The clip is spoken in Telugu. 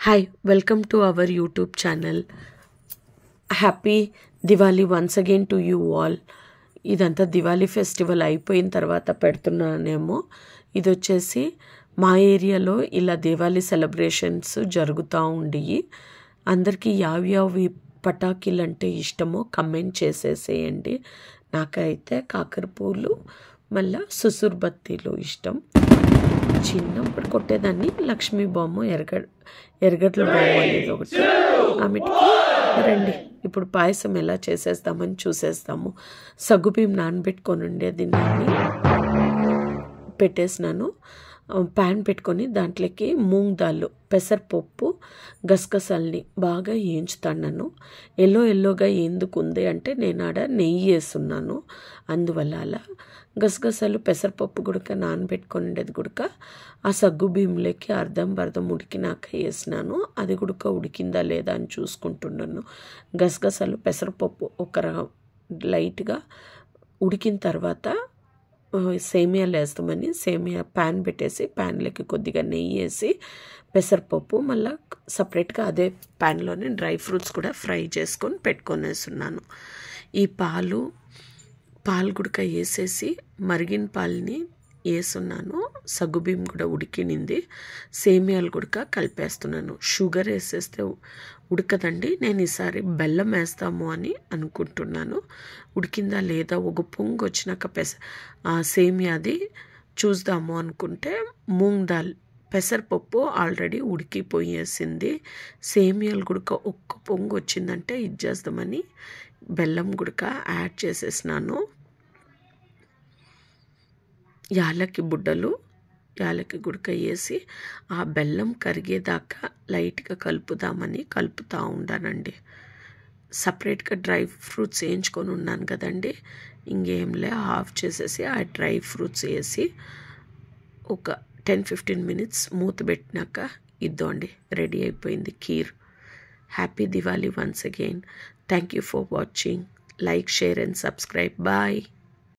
Hi, welcome to our YouTube channel. Happy Diwali once again to you all. ఇదంతా దివాళీ ఫెస్టివల్ అయిపోయిన తర్వాత పెడుతున్నానేమో. ఇది వచ్చేసి మా ఏరియాలో ఇలా దివాళీ సెలబ్రేషన్స్ జరుగుతూ ఉండి అందరికీ యావ్యావి పటాకీలు అంటే ఇష్టమో కమెంట్ చేసేసేయండి. నాకైతే కాకరపూలు మళ్ళీ సుసుర్బత్తీలు ఇష్టం. చిన్నప్పుడు కొట్టేదాన్ని లక్ష్మీ బొమ్మ ఎరగడ్ల బొమ్మ అనేది ఒకటి. ఆమెటికి రండి ఇప్పుడు పాయసం ఎలా చేసేస్తామని చూసేస్తాము. సగ్గుబియ్యం నానబెట్టుకొని ఉండేది దాన్ని పెట్టేసినాను. ప్యాన్ పెట్టుకొని దాంట్లోకి మూంగ్ దాల్, పెసరపప్పు, గసగసాలని బాగా వేయించుతాను. ఎల్లోగా ఎందుకు ఉంది అంటే నేను ఆడ నెయ్యి వేస్తున్నాను, అందువల్ల అలా. గసగసాలు పెసరపప్పు గుడక నానబెట్టుకొని ఉండేది గుడక ఆ సగ్గు బియ్యంలోకి అర్ధం ఉడికినాక వేసినాను. అది గుడక ఉడికిందా లేదా అని చూసుకుంటున్నాను. గసగసాలు పెసరపప్పు ఒక లైట్గా ఉడికిన తర్వాత సేమియాలు వేస్తామని సేమియా ప్యాన్ పెట్టేసి ప్యాన్లోకి కొద్దిగా నెయ్యి వేసి పెసరపప్పు మళ్ళీ సపరేట్గా అదే ప్యాన్లోనే డ్రై ఫ్రూట్స్ కూడా ఫ్రై చేసుకొని పెట్టుకొనేస్తున్నాను. ఈ పాలు గుడక వేసేసి మరిగిన పాలని వేస్తున్నాను. సగ్గుబియ్యం కూడా ఉడికినింది. సేమియాలు కూడా కలిపేస్తున్నాను. షుగర్ వేసేస్తే ఉడకదండి. నేను ఈసారి బెల్లం వేస్తాము అని అనుకుంటున్నాను. ఉడికిందా లేదా ఒక పొంగు వచ్చినాక సేమియాది చూద్దాము అనుకుంటే మూంగ్ దాల్ పెసరపప్పు ఆల్రెడీ ఉడికిపోయేసింది. సేమియాలు గుడక ఒక్క పొంగు వచ్చిందంటే ఇచ్చేద్దామని బెల్లం గుడక యాడ్ చేసేసినాను. యాలకి బుడ్డలు యాలకి గుడక వేసి ఆ బెల్లం కరిగేదాకా లైట్గా కలుపుతూ ఉండానండి. సపరేట్గా డ్రై ఫ్రూట్స్ వేయించుకొని ఉన్నాను కదండి, ఇంకేంలే ఆఫ్ చేసేసి ఆ డ్రై ఫ్రూట్స్ వేసి ఒక 10-15 మినిట్స్ మూత పెట్టినాక ఇద్దండి రెడీ అయిపోయింది kheer. Happy Diwali once again. Thank you for watching. Like, share and subscribe. Bye.